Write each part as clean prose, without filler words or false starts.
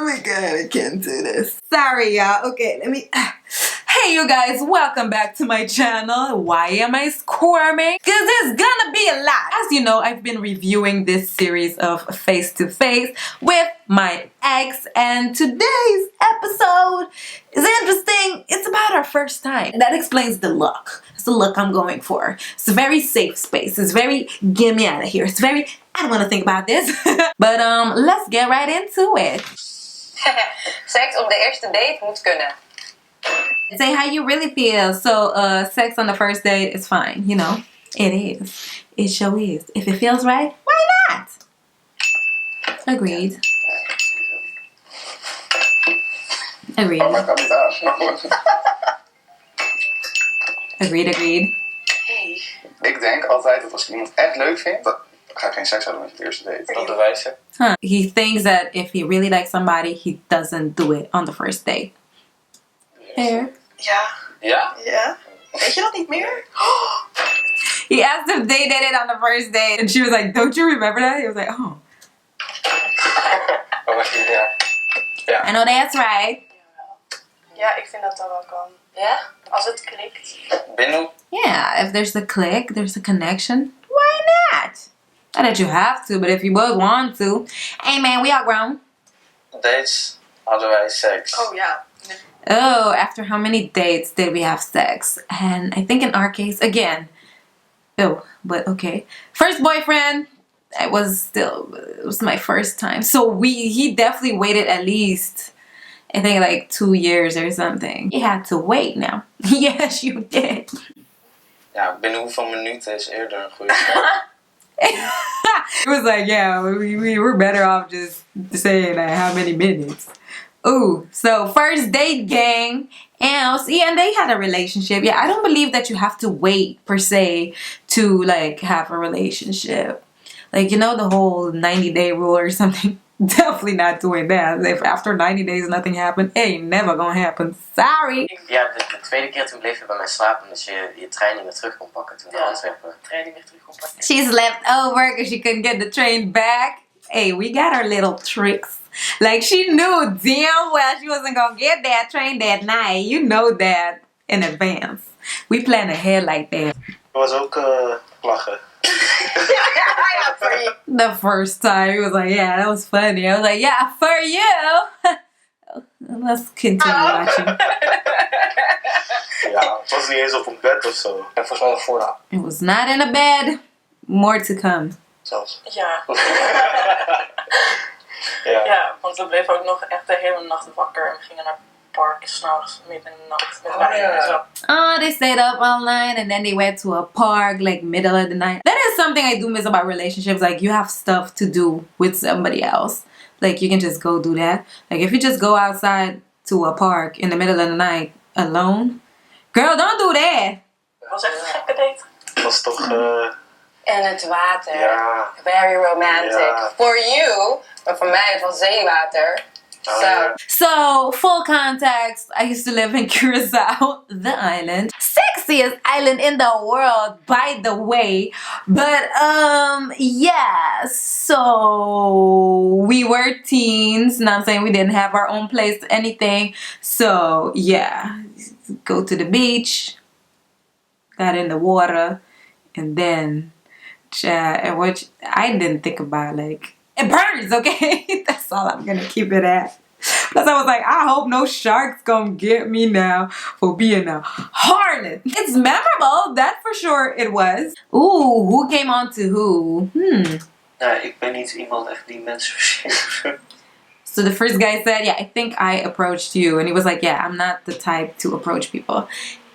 my god, I can't do this. Sorry, y'all. Okay, let me... Hey, you guys, welcome back to my channel. Why am I squirming? Because there's gonna be a lot. As you know, I've been reviewing this series of Face2Face with my ex, and today's episode is interesting. It's about our first time. That explains the look. It's the look I'm going for. It's a very safe space. It's very, get me out of here. It's very, I don't want to think about this. But let's get right into it. Seks op de eerste date moet kunnen. Say how you really feel. So sex on the first date is fine, you know. It is. It sure is. If it feels right, why not? Agreed. Agreed. Agreed. Hey. Ik denk altijd dat als ik iemand echt leuk vind, dan ga ik geen seks hebben met je eerste date. Dat bewijzen. Huh. He thinks that if he really likes somebody, he doesn't do it on the first date. Fair. Ja? Ja. Weet je dat niet meer? He asked if they did it on the first date, and she was like, "Don't you remember that?" He was like, "Oh." Ja. I know that's right. Ja, ik vind dat dat wel kan. Ja? Als het klikt. Binnen? Yeah, if there's a click, there's a connection, why not? Not that you have to, but if you both want to. Hey man, we all grown. Dates hadden wij seks. Oh ja. Oh, after how many dates did we have sex? And I think in our case, again, oh, but okay. First boyfriend, it was my first time. So he definitely waited at least, I think like 2 years or something. You had to wait now. Yes, you did. Ja, binnen hoeveel minuten is eerder een goede start? It was like, yeah, we were better off just saying how many minutes. Ooh, so first date gang. And see, and they had a relationship. Yeah, I don't believe that you have to wait per se to like have a relationship. Like, you know, the whole 90-day rule or something. Definitely not doing that. If after 90 days nothing happened, it ain't never gonna happen. Sorry. Ja, de tweede keer toen bleef je bij mij slapen omdat je trein niet meer terug kon pakken toen naar Antwerpen. Trein niet meer terug op pakken. She slept over because she couldn't get the train back. Hey, we got our little tricks. Like, she knew damn well she wasn't gonna get that train that night. You know that in advance. We plan ahead like that. Dat was ook lachen. Ja, voor je. The first time, he was like, yeah, that was funny. I was like, yeah, for you. Let's continue watching. Ja, het was niet eens op een bed of zo. En volgens mij nog vooraf. It was not in a bed. More to come. Zelfs. Ja. Ja. Ja, want we bleven ook nog echt de hele nacht wakker. En we gingen naar het park s'nachts midden in de nacht. Met wijn en zo. Oh, they stayed up all night and then they went to a park like middle of the night. That is something I do miss about relationships. Like, you have stuff to do with somebody else. Like, you can just go do that. Like, if you just go outside to a park in the middle of the night alone. Girl, don't do that. Het was echt een gekke date. Dat was toch... En het water. Ja. Very romantic. Ja. For you. Maar voor mij het was zeewater. So. So, full context, I used to live in Curacao, the island. Sexiest island in the world, by the way. But, yeah, so we were teens. Now I'm saying we didn't have our own place, anything. So, yeah, go to the beach, got in the water, and then, which I didn't think about, like, it burns, okay? That's all I'm gonna keep it at. Plus I was like, I hope no shark's gonna get me now for being a harlot. It's memorable, that for sure it was. Ooh, who came on to who? Ja, ik ben niet iemand echt die mensen verzint. So the first guy said, yeah, I think I approached you. And he was like, yeah, I'm not the type to approach people.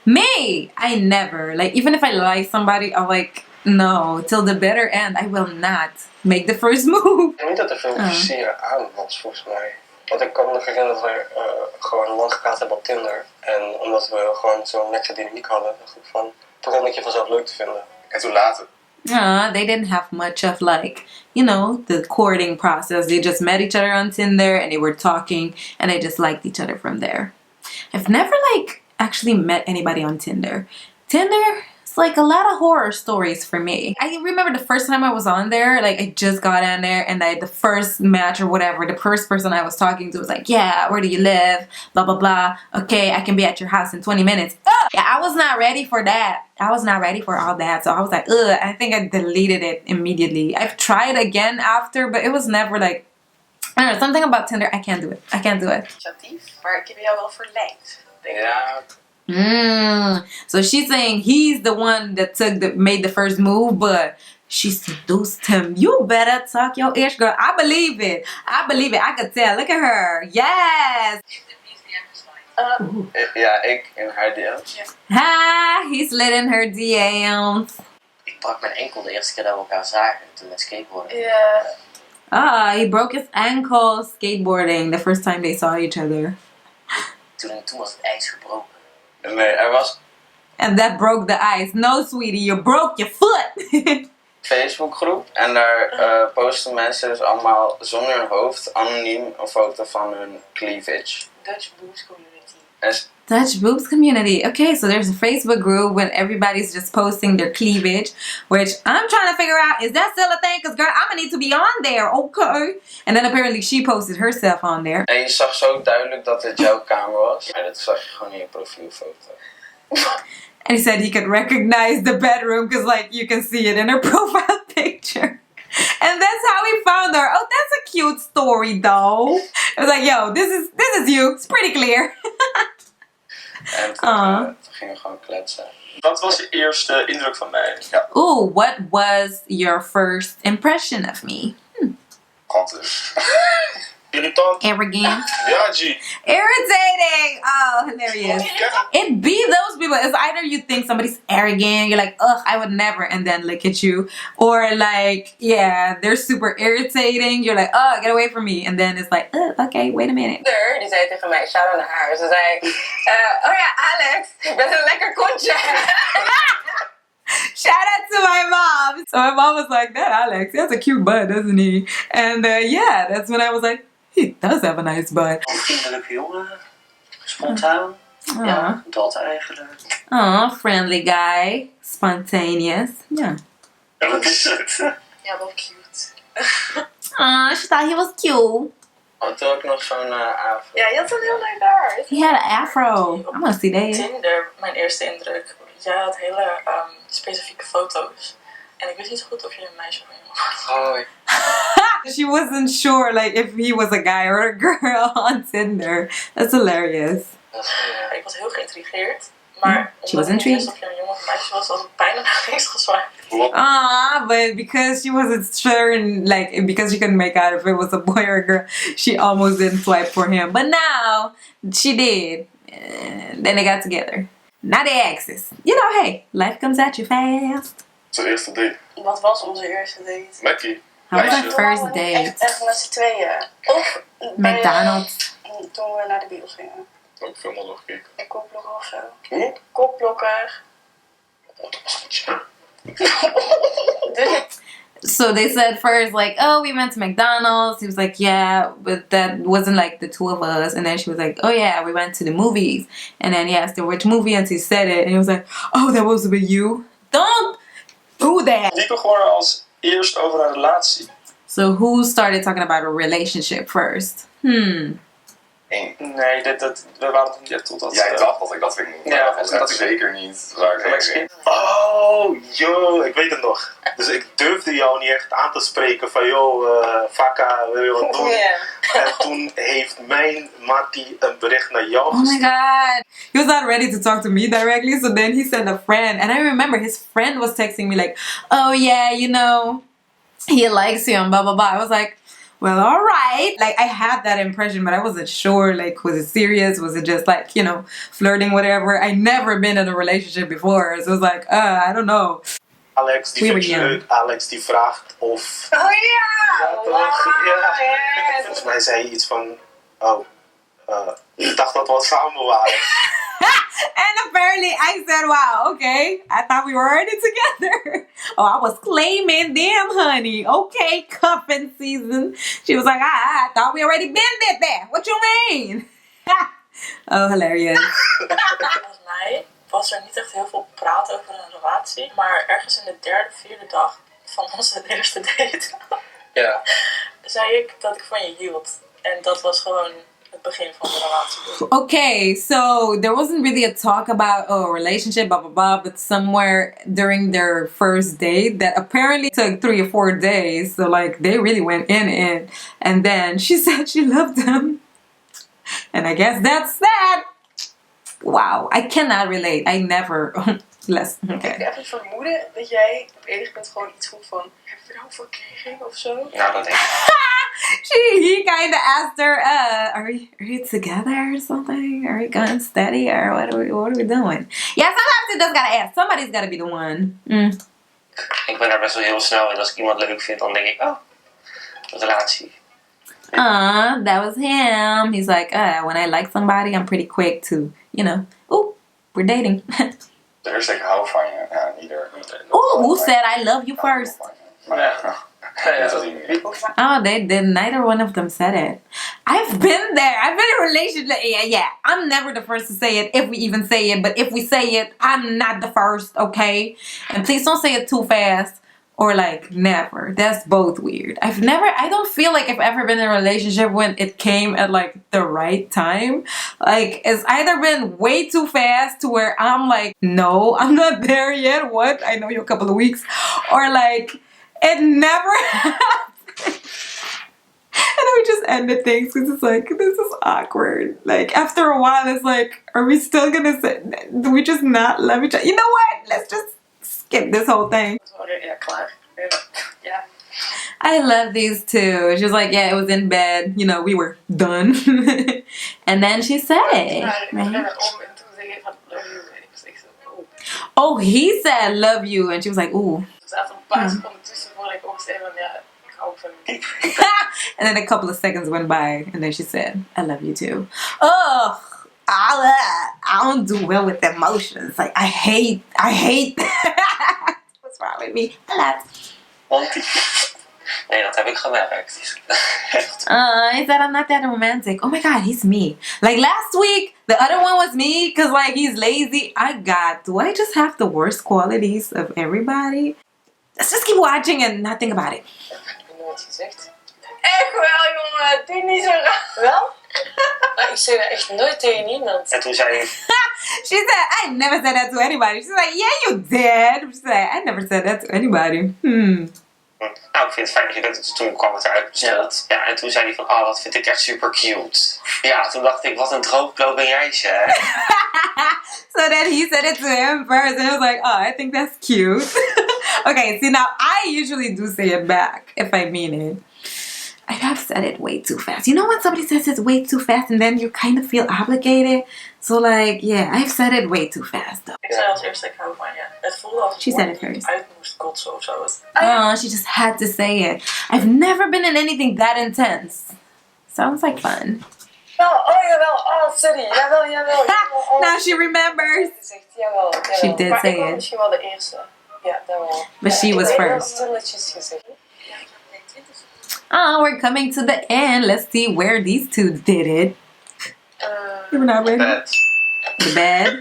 Me, I never. Like, even if I like somebody, I'm like, no, till the bitter end, I will not make the first move. Niet dat er veel versier aan was, volgens mij. Want ik kan me nog herinneren dat we gewoon lang gepraat hebben op Tinder. En omdat we gewoon zo'n lekkere dynamiek hadden, dacht ik van, probeer ik je vanzelf leuk te vinden. En toen later. They didn't have much of like, you know, the courting process. They just met each other on Tinder and they were talking and they just liked each other from there. I've never like actually met anybody on Tinder. Tinder it's like a lot of horror stories for me. I remember the first time I was on there, like I just got on there and the first match or whatever, the first person I was talking to was like, yeah, where do you live? Blah, blah, blah. Okay, I can be at your house in 20 minutes. Ugh! Yeah, I was not ready for that. I was not ready for all that. So I was like, ugh, I think I deleted it immediately. I've tried again after, but it was never like, I don't know, something about Tinder, I can't do it. I can't do it. Initiatief, maar ik heb jou wel verleid. Denk ik. Ja, So she's saying he's the one that made the first move, but she seduced him. You better talk your ish, girl. I believe it. I believe it. I could tell. Look at her. Yes. ja, ik in haar DM's. Ha, he slid in her DMs. Ik brak mijn enkel de eerste keer dat we elkaar zagen. Toen met skateboarden. Ja. Ah, he broke his ankle skateboarding the first time they saw each other. Toen was het ijs gebroken. Nee, er was And that broke the ice. No, sweetie, you broke your foot. een Facebookgroep en daar posten mensen dus allemaal zonder hun hoofd anoniem een foto van hun cleavage. Dutch Boost Community. En Dutch boobs community. Okay, so there's a Facebook group when everybody's just posting their cleavage, which I'm trying to figure out, is that still a thing? Because girl, I'm gonna need to be on there, okay? And then apparently she posted herself on there. en je zag zo duidelijk dat het jouw kamer was. En dat zag je gewoon in je profielfoto. And he said he could recognize the bedroom because like you can see it in her profile picture. And that's how he found her. Oh, that's a cute story though. It was like, yo, this is you. It's pretty clear. En toen gingen we gewoon kletsen. Wat was je eerste indruk van mij? Ja, Ooh, what was your first impression of me? kanten. Irritant. Arrogant. Ja, G. Irritating. Oh, hilarious. It be those people. It's either you think somebody's arrogant, you're like, ugh, I would never, and then look at you. Or like, yeah, they're super irritating. You're like, oh, get away from me. And then it's like, okay, wait a minute. Die zei tegen mij, shout-out naar haar. Ze zei, oh ja, Alex, je bent een lekker kontje. Shout out to my mom. So my mom was like, that Alex, he has a cute butt, doesn't he? And yeah, that's when I was like, he does have a nice butt. Vriendelijk jongen. Spontaan. Ja, dat eigenlijk. Oh, friendly guy. Spontaneous. Yeah. En wat is het? Ja, wel cute. Oh, she thought he was cute. Had ook nog zo'n avond. Ja, je had een heel leuk haar. He had an afro. I want to see that. Tinder, mijn eerste indruk. Jij had hele specifieke foto's. En ik wist niet zo goed of je een meisje of een jongen was. Oh, She wasn't sure like if he was a guy or a girl on Tinder. That's hilarious. Ik was heel geïntrigeerd. Maar She was omdat ik niet intrigued. wist of je een jongen of een meisje was ik bijna naar links geswiped. Ah, but because she wasn't sure and like because she couldn't make out if it was a boy or a girl, she almost didn't swipe for him. But now she did. And then they got together. Now they exes. You know, hey, life comes at you fast. Zijn eerste date. Wat was onze eerste date? Mackie. How was Meisje. our first date? Echt met z'n tweeën. Of bij, McDonald's. toen we naar de bios gingen. Ook veel nog gekeken. Een kopblokker of zo. Hm? Kopblokker. Dat was goed, ja. So they said first, like, oh, we went to McDonald's. He was like, yeah, but that wasn't like the two of us. And then she was like, oh yeah, we went to the movies. And then he asked her which movie, and she said it. And he was like, oh, that was with you. Don't do that. Dieper gewoon als eerst over een relatie. So who started talking about a relationship first? Nee, we waren nog niet echt tot dat. Jij dacht dat ik dat ging doen, maar Ja, dat was dat echt is- zeker niet waar ik heen ging. Oh, joh, ik weet het nog. Dus ik durfde jou niet echt aan te spreken van, joh, Fakka, wil je wat doen? Ja. En toen heeft mijn Mattie een bericht naar jou Oh my gestuurd. god. He was not ready to talk to me directly, so then he sent a friend. And I remember his friend was texting me like, oh yeah, you know, he likes you and blah blah blah. I was like, well, alright. Like I had that impression, but I wasn't sure, like, was it serious? Was it just like, you know, flirting, whatever? I never been in a relationship before. So it was like, I don't know. Alex, die We vindt je were leuk. Alex, die vraagt of... Oh ja! toch? Wow, Ja. yes. Volgens mij zei hij iets van... ik dacht dat we al samen waren. And apparently I said, wow, okay. I thought we were already together. Oh, I was claiming them, honey. Okay, cuffing season. She was like, I thought we already been there. What you mean? Oh, hilarious. Volgens mij was er niet echt heel veel praat over een relatie. Maar ergens in de derde, vierde dag van onze eerste date Ja. zei ik dat ik van je hield. En dat was gewoon het begin van de relatie. Okay, so there wasn't really a talk about a relationship, blah blah blah, but somewhere during their first date that apparently took 3 or 4 days. So like they really went in, and then she said she loved him, and I guess that's that. Wow, I cannot relate. I never. Less. Ik Okay. heb een vermoeden dat jij op enig moment gewoon iets vroeg van, heb je nou verkregen of zo? Nou, dat denk ik. He kind of asked her, are we together or something? Are we going steady or what are we doing? Yeah, sometimes you just gotta ask. Somebody's gotta be the one. Ik ben daar best wel heel snel in. Als ik iemand leuk vind, dan denk ik, oh, een relatie. That was him. He's like, when I like somebody, I'm pretty quick to, ooh, we're dating. Eerst ik hou van je. Ja, ieder. Ooh, who said I love you first? Maar ja. Dat is niet. Oh, they did. Neither one of them said it. I've been there. I've been in a relationship. Yeah. I'm never the first to say it, if we even say it. But if we say it, I'm not the first, okay? And please don't say it too fast or like never. That's both weird. I don't feel like I've ever been in a relationship when it came at like the right time. Like it's either been way too fast to where I'm like, no, I'm not there yet. What? I know you a couple of weeks. Or like, it never happened. And we just ended things because it's like, this is awkward. Like, after a while, it's like, are we still gonna say, do we just not love each other? You know what? Let's just skip this whole thing. Ja, klaar. Ja. I love these two. She was like, yeah, it was in bed. We were done. And then she said it. Right? Oh, he said, love you. And she was like, ooh. Er zaten een paar seconden tussen voordat ik ook zei van, ja, ik hou van je. And then a couple of seconds went by, and then she said, I love you too. Ugh, I don't do well with emotions. Like, I hate that. What's wrong with me? I love. Nee, dat heb ik gemerkt. He said I'm not that romantic. Oh my god, he's me. Like last week, the other one was me because like he's lazy. Do I just have the worst qualities of everybody? Let's just keep watching and not think about it. Heb je nooit gezegd? Echt wel, jongen. Doe niet zo raar. Wel? Maar ik zeg dat echt nooit tegen niemand. En toen zei hij, She said, I never said that to anybody. She's like, yeah, you did. She's like, I never said that to anybody. nou, ik vind het fijn dat je dat toen kwam het eruit besteld. Ja, en toen zei hij van, oh, dat vind ik echt super cute. Ja, toen dacht ik, wat een droogkloot ben jij, zeg. So then he said it to him first, and I was like, oh, I think that's cute. Okay, see, now I usually do say it back if I mean it. I have said it way too fast. You know when somebody says it way too fast and then you kind of feel obligated? So like, yeah, I've said it way too fast though. Ik zei als eerste, ik hou van je. Het voelde als She said it first. uit moest kotsen of zo. Oh, she just had to say it. I've never been in anything that intense. Sounds like fun. Oh, jawel. Oh, sorry. Jawel. Oh, Now she remembers. zegt, jawel. She did maar say ik was it. misschien wel de eerste. Ja, dat wel. But she was Ik heb first. heel stilletjes gezegd. Oh, we're coming to the end. Let's see where these two did it. You're not ready? Bed. The bed,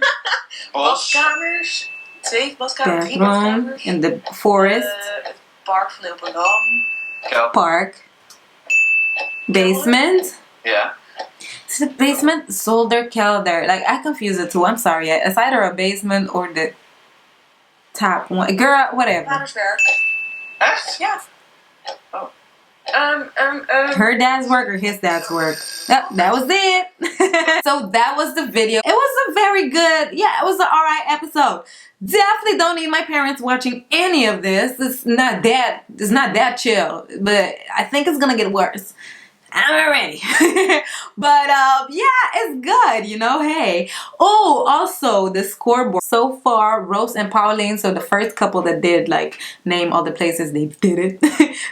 Badkamers. 2 badkamers, 3 bathroom, badkamers. in the forest, Het park van de Openam. park, basement. Ja. Is it basement? Zolder, kelder. Like, I confuse the two. I'm sorry. It's either a basement or the top one. Girl, whatever. Vaderswerk. Echt? Ja. Her dad's work or his dad's work. Yep, that was it. So that was the video. It was a very good, it was an alright episode. Definitely don't need my parents watching any of this. It's not that chill, but I think it's gonna get worse. I'm ready. But yeah, it's good, hey. Oh, also the scoreboard. So far, Rose and Pauline, so the first couple that did like name all the places they did it.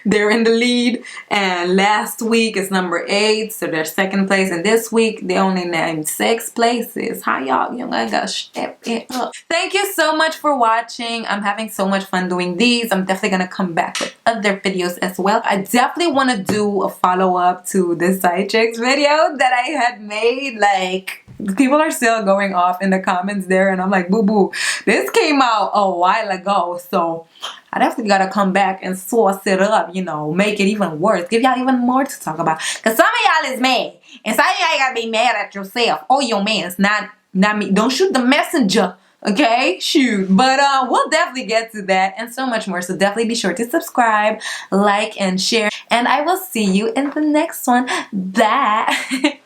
They're in the lead. And last week is number 8, so they're second place. And this week they only named 6 places. How y'all gotta step it up. Thank you so much for watching. I'm having so much fun doing these. I'm definitely gonna come back with other videos as well. I definitely want to do a follow-up to the side chicks video that I had made like People are still going off in the comments there, and I'm like, boo boo, this came out a while ago, so I definitely gotta come back and sauce it up, you know, make it even worse, give y'all even more to talk about. Cause some of y'all is mad, and some of y'all gotta be mad at yourself or your man's, not me. Don't shoot the messenger, okay? Shoot. But we'll definitely get to that and so much more. So definitely be sure to subscribe, like, and share. And I will see you in the next one. Bye.